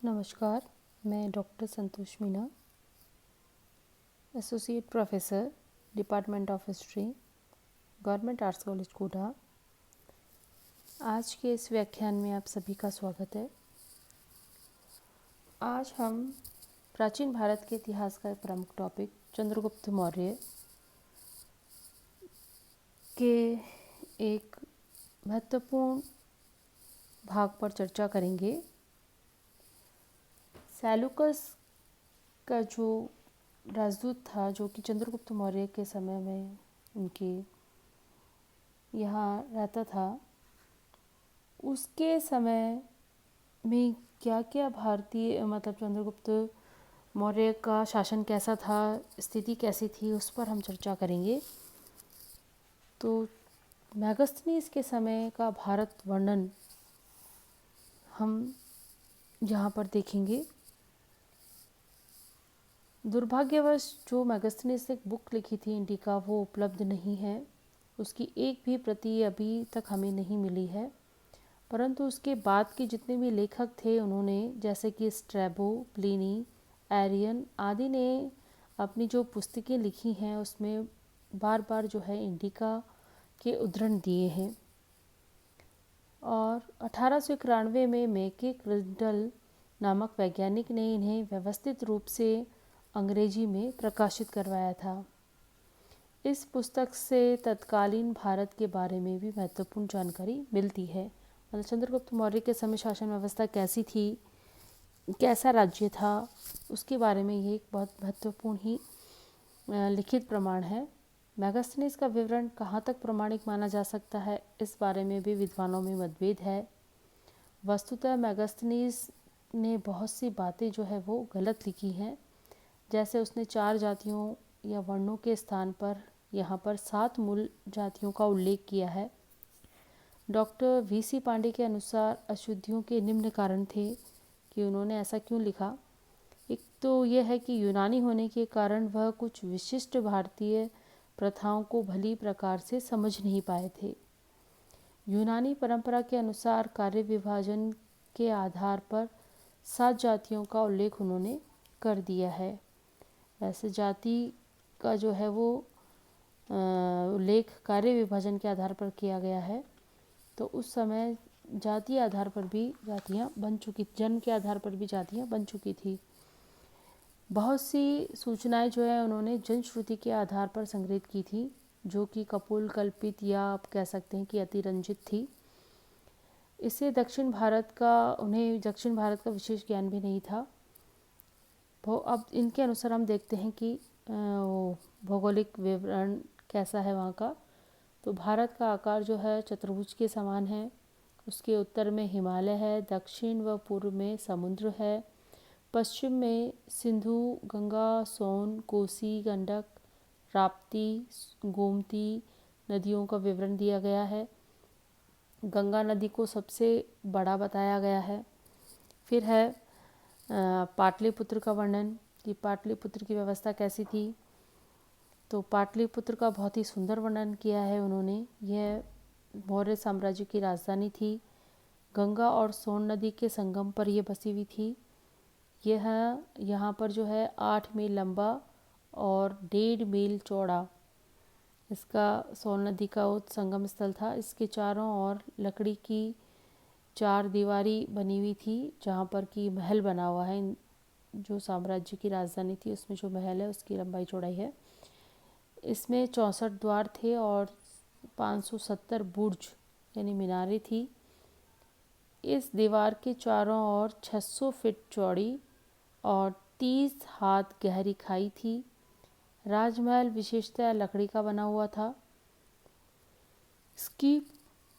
नमस्कार, मैं doctor Santosh Meena, associate professor, department of history, government arts college Kota. आज के इस व्याख्यान में आप सभी का स्वागत है। आज हम प्राचीन भारत के इतिहास का एक प्रमुख टॉपिक चंद्रगुप्त मौर्य के एक महत्वपूर्ण भाग पर चर्चा करेंगे। सेल्यूकस का जो राजदूत था, जो कि चंद्रगुप्त मौर्य के समय में उनके यहाँ रहता था, उसके समय में क्या क्या भारतीय चंद्रगुप्त मौर्य का शासन कैसा था, स्थिति कैसी थी, उस पर हम चर्चा करेंगे। तो मेगास्थनीज के समय का भारत वर्णन हम यहाँ पर देखेंगे। दुर्भाग्यवश जो मेगास्थनीज ने एक बुक लिखी थी इंडिका, वो उपलब्ध नहीं है। उसकी एक भी प्रति अभी तक हमें नहीं मिली है, परंतु उसके बाद के जितने भी लेखक थे, उन्होंने जैसे कि स्ट्रैबो, प्लिनी, एरियन आदि ने अपनी जो पुस्तकें लिखी हैं उसमें बार बार जो है इंडिका के उद्धरण दिए हैं। और 1891 में मैके क्रिंडल नामक वैज्ञानिक ने इन्हें व्यवस्थित रूप से अंग्रेजी में प्रकाशित करवाया था। इस पुस्तक से तत्कालीन भारत के बारे में भी महत्वपूर्ण जानकारी मिलती है। मतलब चंद्रगुप्त मौर्य के समय शासन व्यवस्था कैसी थी, कैसा राज्य था, उसके बारे में ये एक बहुत महत्वपूर्ण ही लिखित प्रमाण है। मेगास्थनीज का विवरण कहाँ तक प्रमाणिक माना जा सकता है, इस बारे में भी विद्वानों में मतभेद है। वस्तुतः मेगास्थनीज ने बहुत सी बातें जो है वो गलत लिखी हैं। जैसे उसने 4 जातियों या वर्णों के स्थान पर यहाँ पर 7 मूल जातियों का उल्लेख किया है। डॉक्टर वीसी पांडे के अनुसार अशुद्धियों के निम्न कारण थे कि उन्होंने ऐसा क्यों लिखा। एक तो यह है कि यूनानी होने के कारण वह कुछ विशिष्ट भारतीय प्रथाओं को भली प्रकार से समझ नहीं पाए थे। यूनानी परंपरा के अनुसार कार्य विभाजन के आधार पर 7 जातियों का उल्लेख उन्होंने कर दिया है। वैसे जाति का जो है वो उल्लेख कार्य विभाजन के आधार पर किया गया है, तो उस समय जातीय आधार पर भी जातियाँ बन चुकी, जन्म के आधार पर भी जातियाँ बन चुकी थी। बहुत सी सूचनाएं जो है उन्होंने जनश्रुति के आधार पर संग्रहित की थी, जो कि कपोल कल्पित या आप कह सकते हैं कि अतिरंजित थी। इससे उन्हें दक्षिण भारत का विशेष ज्ञान भी नहीं था। अब इनके अनुसार हम देखते हैं कि भौगोलिक विवरण कैसा है वहाँ का। तो भारत का आकार जो है चतुर्भुज के समान है। उसके उत्तर में हिमालय है, दक्षिण व पूर्व में समुद्र है, पश्चिम में सिंधु, गंगा, सोन, कोसी, गंडक, राप्ती, गोमती नदियों का विवरण दिया गया है। गंगा नदी को सबसे बड़ा बताया गया है। फिर है पाटलिपुत्र का वर्णन कि पाटलिपुत्र की व्यवस्था कैसी थी। तो पाटलिपुत्र का बहुत ही सुंदर वर्णन किया है उन्होंने। यह मौर्य साम्राज्य की राजधानी थी। गंगा और सोन नदी के संगम पर यह बसी हुई थी। यह यहाँ पर जो है 8 मील लंबा और 1.5 मील चौड़ा इसका सोन नदी का संगम स्थल था। इसके चारों ओर लकड़ी की 4 दीवारी बनी हुई थी, जहाँ पर कि महल बना हुआ है। जो साम्राज्य की राजधानी थी उसमें जो महल है उसकी लंबाई चौड़ाई है। इसमें 64 द्वार थे और 570 बुर्ज यानी मीनारें थी। इस दीवार के चारों ओर 600 फीट चौड़ी और 30 हाथ गहरी खाई थी। राजमहल विशेषतः लकड़ी का बना हुआ था। इसकी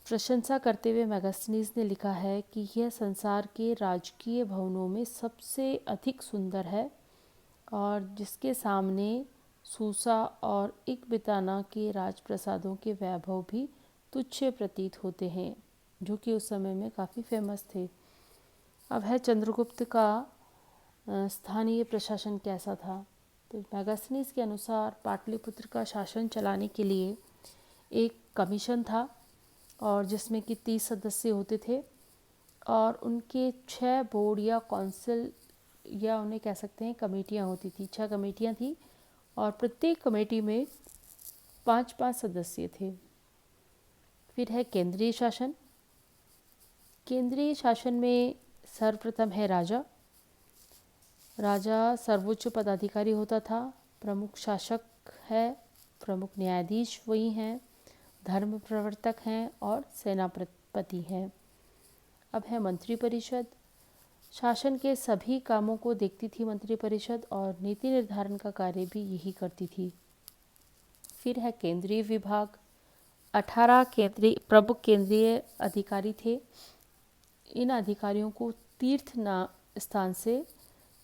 प्रशंसा करते हुए मेगास्थनीज ने लिखा है कि यह संसार के राजकीय भवनों में सबसे अधिक सुंदर है और जिसके सामने सूसा और इकबिताना के राजप्रसादों के वैभव भी तुच्छ प्रतीत होते हैं, जो कि उस समय में काफ़ी फेमस थे। अब है चंद्रगुप्त का स्थानीय प्रशासन कैसा था। तो मेगास्थनीज के अनुसार पाटलिपुत्र का शासन चलाने के लिए एक कमीशन था और जिसमें कि 30 सदस्य होते थे और उनके 6 बोर्ड या काउंसिल या उन्हें कह सकते हैं कमेटियाँ होती थी। 6 कमेटियाँ थी और प्रत्येक कमेटी में 5-5 सदस्य थे। फिर है केंद्रीय शासन। केंद्रीय शासन में सर्वप्रथम है राजा। राजा सर्वोच्च पदाधिकारी होता था। प्रमुख शासक है, प्रमुख न्यायाधीश वही हैं, धर्म प्रवर्तक हैं और सेनापति हैं। अब है मंत्रिपरिषद। शासन के सभी कामों को देखती थी मंत्रिपरिषद और नीति निर्धारण का कार्य भी यही करती थी। फिर है केंद्रीय विभाग। 18 प्रमुख केंद्रीय अधिकारी थे। इन अधिकारियों को तीर्थ स्थान से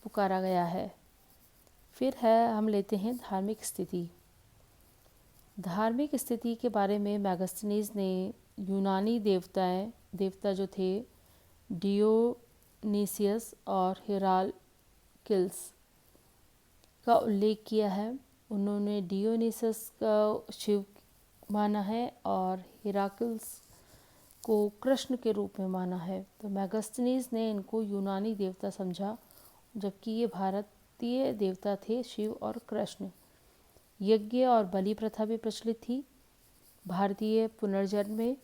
पुकारा गया है। फिर है हम लेते हैं धार्मिक स्थिति। धार्मिक स्थिति के बारे में मैगस्थनीज ने यूनानी देवता जो थे डियोनीसियस और हेराक्लिस का उल्लेख किया है। उन्होंने डियोनीसियस का शिव माना है और हेराक्लिस को कृष्ण के रूप में माना है। तो मैगस्थनीज ने इनको यूनानी देवता समझा, जबकि ये भारतीय देवता थे, शिव और कृष्ण। यज्ञ और बलि प्रथा भी प्रचलित थी। भारतीय पुनर्जन्म में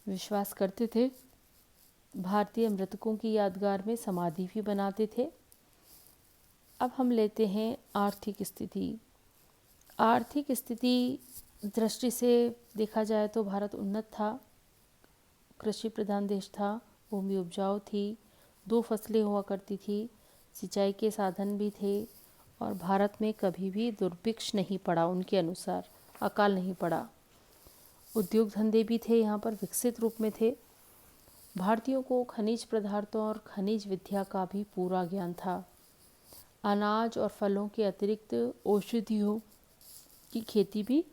विश्वास करते थे। भारतीय मृतकों की यादगार में समाधि भी बनाते थे। अब हम लेते हैं आर्थिक स्थिति। आर्थिक स्थिति दृष्टि से देखा जाए तो भारत उन्नत था, कृषि प्रधान देश था, भूमि उपजाऊ थी, 2 फसलें हुआ करती थी, सिंचाई के साधन भी थे और भारत में कभी भी दुर्भिक्ष नहीं पड़ा। उनके अनुसार अकाल नहीं पड़ा। उद्योग धंधे भी थे, यहाँ पर विकसित रूप में थे। भारतीयों को खनिज पदार्थों और खनिज विद्या का भी पूरा ज्ञान था। अनाज और फलों के अतिरिक्त औषधियों की खेती भी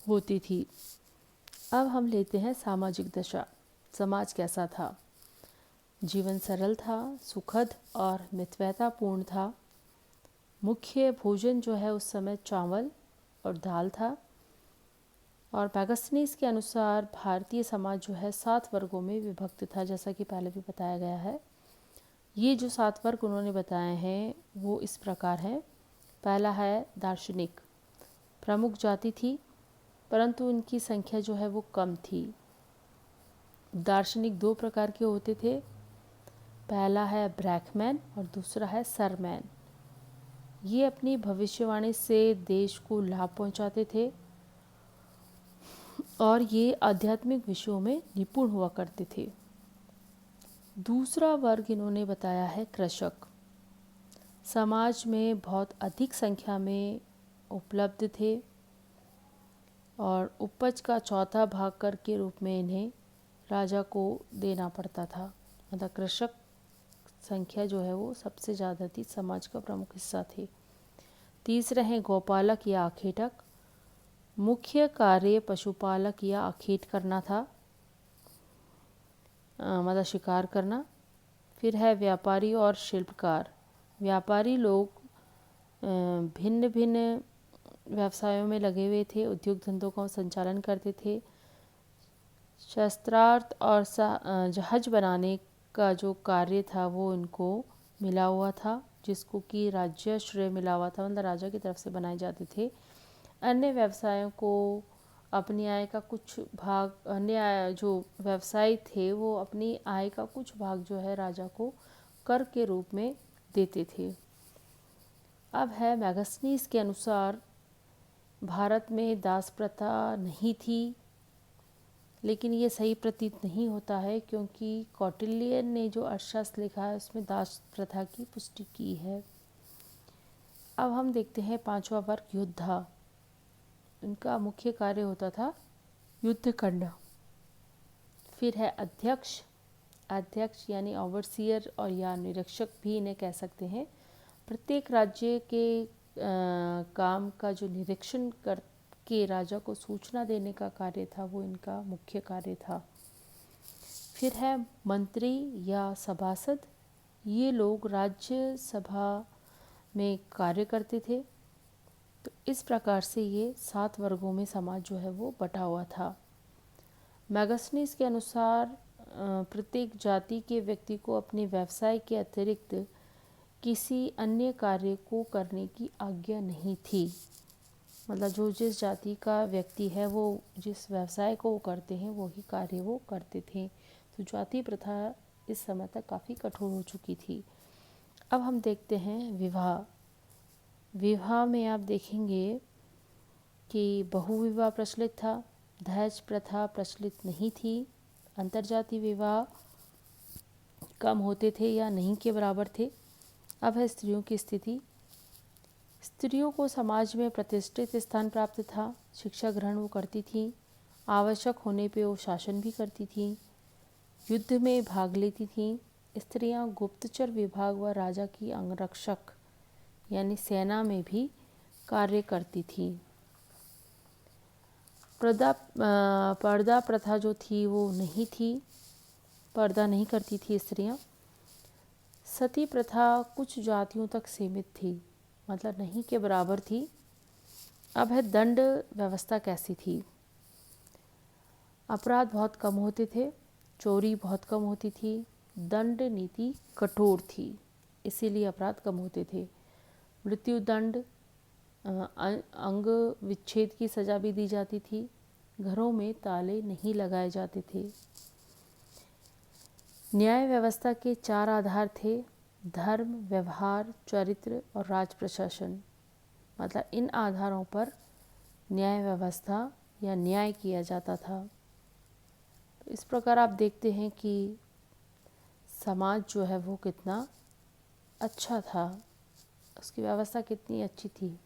होती थी। अब हम लेते हैं सामाजिक दशा। समाज कैसा था? जीवन सरल था, सुखद और मितव्ययतापूर्ण था। मुख्य भोजन जो है उस समय चावल और दाल था। और मैगस्थनीज के अनुसार भारतीय समाज जो है 7 वर्गों में विभक्त था, जैसा कि पहले भी बताया गया है। ये जो 7 वर्ग उन्होंने बताए हैं वो इस प्रकार हैं। पहला है दार्शनिक। प्रमुख जाति थी परंतु उनकी संख्या जो है वो कम थी। दार्शनिक 2 प्रकार के होते थे। पहला है ब्रैकमैन और दूसरा है सरमैन। ये अपनी भविष्यवाणी से देश को लाभ पहुंचाते थे और ये आध्यात्मिक विषयों में निपुण हुआ करते थे। दूसरा वर्ग इन्होंने बताया है कृषक। समाज में बहुत अधिक संख्या में उपलब्ध थे और उपज का चौथा भाग कर के रूप में इन्हें राजा को देना पड़ता था। मतलब कृषक संख्या जो है वो सबसे ज़्यादा थी, समाज का प्रमुख हिस्सा थे। तीसरे हैं गौपालक या आखेटक। मुख्य कार्य पशुपालक या आखेट करना था, मतलब शिकार करना। फिर है व्यापारी और शिल्पकार। व्यापारी लोग भिन्न भिन्न व्यवसायों में लगे हुए थे, उद्योग धंधों का संचालन करते थे। शस्त्रार्थ और जहाज बनाने का जो कार्य था वो इनको मिला हुआ था, जिसको कि राज्य श्रेय मिला हुआ था, मतलब राजा की तरफ से बनाए जाते थे। अन्य व्यवसायों को अपनी आय का कुछ भाग, अन्य जो व्यवसायी थे वो अपनी आय का कुछ भाग जो है राजा को कर के रूप में देते थे। अब है मैगस्थनीज के अनुसार भारत में दास प्रथा नहीं थी, लेकिन ये सही प्रतीत नहीं होता है क्योंकि कौटिल्य ने जो अर्थशास्त्र लिखा है उसमें दास प्रथा की पुष्टि की है। अब हम देखते हैं 5वां वर्ग योद्धा। उनका मुख्य कार्य होता था युद्ध करना। फिर है अध्यक्ष। अध्यक्ष यानी ओवरसियर और या निरीक्षक भी इन्हें कह सकते हैं। प्रत्येक राज्य के काम का जो निरीक्षण करके राजा को सूचना देने का कार्य था वो इनका मुख्य कार्य था। फिर है मंत्री या सभासद। ये लोग राज्य सभा में कार्य करते थे। तो इस प्रकार से ये 7 वर्गों में समाज जो है वो बटा हुआ था। मैगस्थनीज के अनुसार प्रत्येक जाति के व्यक्ति को अपने व्यवसाय के अतिरिक्त किसी अन्य कार्य को करने की आज्ञा नहीं थी। मतलब जो जिस जाति का व्यक्ति है वो जिस व्यवसाय को वो करते हैं वही कार्य वो करते थे। तो जाति प्रथा इस समय तक काफ़ी कठोर हो चुकी थी। अब हम देखते हैं विवाह। विवाह में आप देखेंगे कि बहुविवाह प्रचलित था, दहेज प्रथा प्रचलित नहीं थी, अंतर्जातीय विवाह कम होते थे या नहीं के बराबर थे। अब है स्त्रियों की स्थिति। स्त्रियों को समाज में प्रतिष्ठित स्थान प्राप्त था, शिक्षा ग्रहण वो करती थी, आवश्यक होने पे वो शासन भी करती थी, युद्ध में भाग लेती थी। स्त्रियां गुप्तचर विभाग व राजा की अंगरक्षक यानी सेना में भी कार्य करती थी। पर्दा प्रथा जो थी वो नहीं थी, पर्दा नहीं करती थी स्त्रियां। सती प्रथा कुछ जातियों तक सीमित थी, मतलब नहीं के बराबर थी। अब है दंड व्यवस्था कैसी थी। अपराध बहुत कम होते थे, चोरी बहुत कम होती थी, दंड नीति कठोर थी, इसीलिए अपराध कम होते थे। मृत्यु दंड, अंग विच्छेद की सज़ा भी दी जाती थी। घरों में ताले नहीं लगाए जाते थे। न्याय व्यवस्था के 4 आधार थे: धर्म, व्यवहार, चरित्र और राज प्रशासन। मतलब इन आधारों पर न्याय व्यवस्था या न्याय किया जाता था। तो इस प्रकार आप देखते हैं कि समाज जो है वो कितना अच्छा था, उसकी व्यवस्था कितनी अच्छी थी।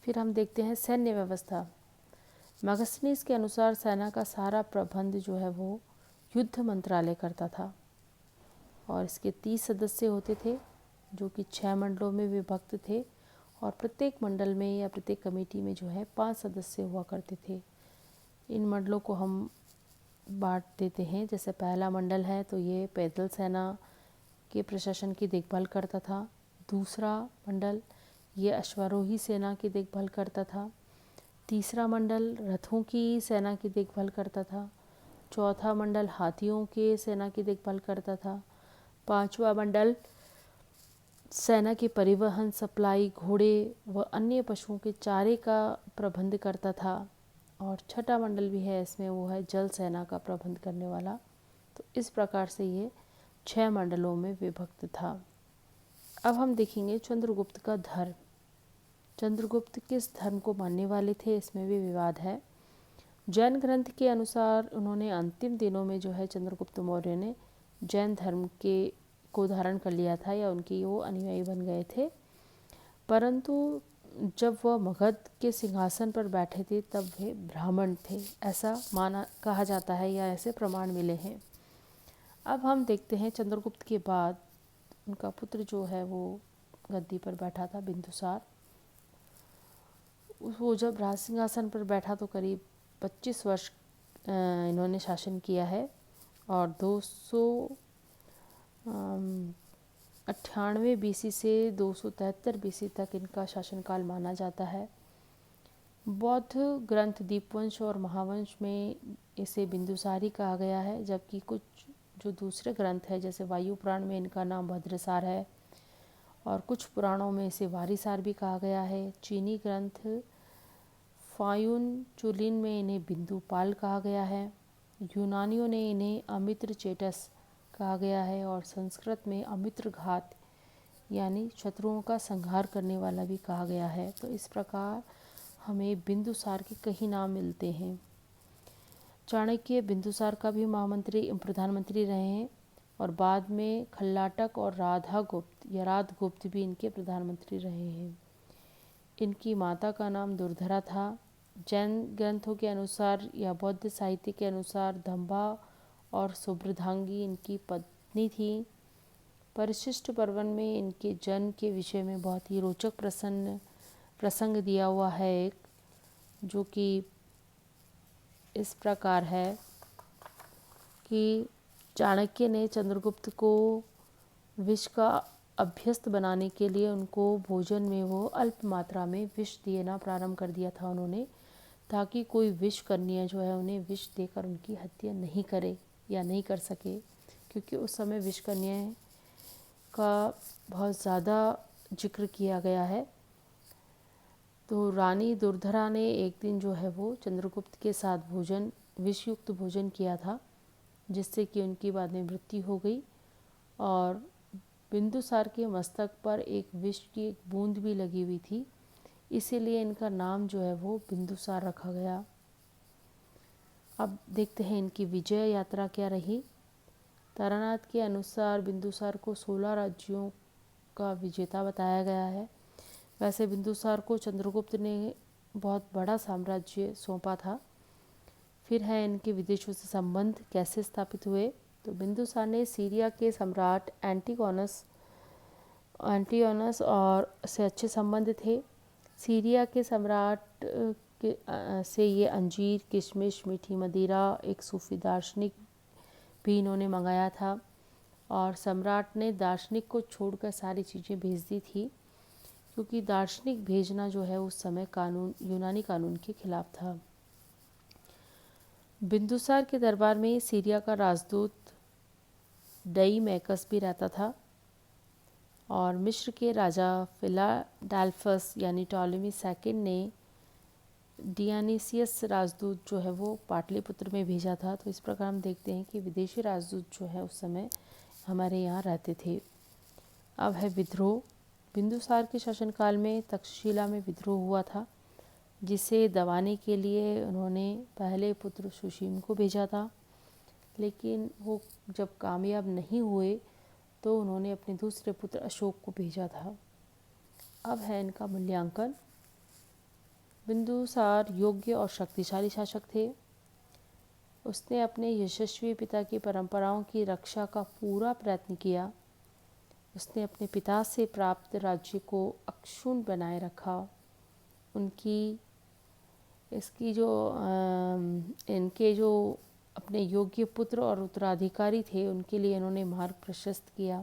फिर हम देखते हैं सैन्य व्यवस्था। मैगस्थनीज के अनुसार सेना का सारा प्रबंध जो है वो युद्ध मंत्रालय करता था और इसके 30 सदस्य होते थे जो कि 6 मंडलों में विभक्त थे और प्रत्येक मंडल में या प्रत्येक कमेटी में जो है 5 सदस्य हुआ करते थे। इन मंडलों को हम बांट देते हैं। जैसे पहला मंडल है तो ये पैदल सेना के प्रशासन की देखभाल करता था। दूसरा मंडल ये अश्वारोही सेना की देखभाल करता था। तीसरा मंडल रथों की सेना की देखभाल करता था। चौथा मंडल हाथियों के सेना की देखभाल करता था। पांचवा मंडल सेना के परिवहन, सप्लाई, घोड़े व अन्य पशुओं के चारे का प्रबंध करता था। और छठा मंडल भी है इसमें, वो है जल सेना का प्रबंध करने वाला। तो इस प्रकार से ये 6 मंडलों में विभक्त था। अब हम देखेंगे चंद्रगुप्त का धर्म। चंद्रगुप्त किस धर्म को मानने वाले थे, इसमें भी विवाद है। जैन ग्रंथ के अनुसार उन्होंने अंतिम दिनों में जो है चंद्रगुप्त मौर्य ने जैन धर्म को धारण कर लिया था या उनकी वो अनुयायी बन गए थे। परंतु जब वह मगध के सिंहासन पर बैठे थे तब वे ब्राह्मण थे, ऐसा कहा जाता है या ऐसे प्रमाण मिले हैं। अब हम देखते हैं चंद्रगुप्त के बाद उनका पुत्र जो है वो गद्दी पर बैठा था, बिंदुसार। वो जब राज सिंहासन पर बैठा तो करीब 25 वर्ष इन्होंने शासन किया है और 298 BC से 273 BC तक इनका शासनकाल माना जाता है। बौद्ध ग्रंथ दीपवंश और महावंश में इसे बिंदुसारी कहा गया है, जबकि कुछ जो दूसरे ग्रंथ है जैसे वायु पुराण में इनका नाम भद्रसार है और कुछ पुराणों में इसे वारिसार भी कहा गया है। चीनी ग्रंथ फायुन चुलिन में इन्हें बिंदुपाल कहा गया है। यूनानियों ने इन्हें अमित्र चेटस कहा गया है और संस्कृत में अमित्र घात यानी शत्रुओं का संहार करने वाला भी कहा गया है। तो इस प्रकार हमें बिंदुसार के कई नाम मिलते हैं। चाणक्य बिंदुसार का भी महामंत्री प्रधानमंत्री रहे हैं और बाद में खल्लाटक और राधगुप्त भी इनके प्रधानमंत्री रहे हैं। इनकी माता का नाम दुर्धरा था। जैन ग्रंथों के अनुसार या बौद्ध साहित्य के अनुसार दंभा और सुब्रधांगी इनकी पत्नी थी। परिशिष्ट पर्वन में इनके जन्म के विषय में बहुत ही रोचक प्रसंग दिया हुआ है एक, जो कि इस प्रकार है कि चाणक्य ने चंद्रगुप्त को विष का अभ्यस्त बनाने के लिए उनको भोजन में वो अल्प मात्रा में विष देना प्रारंभ कर दिया था उन्होंने, ताकि कोई विष कन्या जो है उन्हें विष देकर उनकी हत्या नहीं करे। या नहीं कर सके, क्योंकि उस समय विषकन्या का बहुत ज़्यादा जिक्र किया गया है। तो रानी दुर्धरा ने एक दिन जो है वो चंद्रगुप्त के साथ विषयुक्त भोजन किया था, जिससे कि उनकी बाद में मृत्यु हो गई और बिंदुसार के मस्तक पर एक विष की एक बूंद भी लगी हुई थी, इसीलिए इनका नाम जो है वो बिंदुसार रखा गया। अब देखते हैं इनकी विजय यात्रा क्या रही। तारानाथ के अनुसार बिंदुसार को 16 राज्यों का विजेता बताया गया है। वैसे बिंदुसार को चंद्रगुप्त ने बहुत बड़ा साम्राज्य सौंपा था। फिर है इनके विदेशों से संबंध कैसे स्थापित हुए। तो बिंदुसार ने सीरिया के सम्राट एंटियोनस और से अच्छे संबंध थे। सीरिया के सम्राट से ये अंजीर, किशमिश, मीठी मदिरा, एक सूफी दार्शनिक भी इन्होंने मंगाया था और सम्राट ने दार्शनिक को छोड़कर सारी चीज़ें भेज दी थी, क्योंकि दार्शनिक भेजना जो है उस समय यूनानी कानून के खिलाफ था। बिंदुसार के दरबार में सीरिया का राजदूत डईमैकस भी रहता था और मिस्र के राजा फिलाडेल्फस यानी टॉलेमी सेकंड ने डियानीसियस राजदूत जो है वो पाटलिपुत्र में भेजा था। तो इस प्रकार हम देखते हैं कि विदेशी राजदूत जो है उस समय हमारे यहाँ रहते थे। अब है विद्रोह। बिंदुसार के शासनकाल में तक्षशिला में विद्रोह हुआ था, जिसे दबाने के लिए उन्होंने पहले पुत्र सुशीम को भेजा था, लेकिन वो जब कामयाब नहीं हुए तो उन्होंने अपने दूसरे पुत्र अशोक को भेजा था। अब है इनका मूल्यांकन। बिंदुसार योग्य और शक्तिशाली शासक थे। उसने अपने यशस्वी पिता की परंपराओं की रक्षा का पूरा प्रयत्न किया। उसने अपने पिता से प्राप्त राज्य को अक्षुण्ण बनाए रखा। इनके जो अपने योग्य पुत्र और उत्तराधिकारी थे उनके लिए इन्होंने मार्ग प्रशस्त किया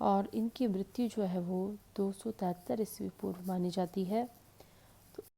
और इनकी मृत्यु जो है वो 273 ईस्वी पूर्व मानी जाती है।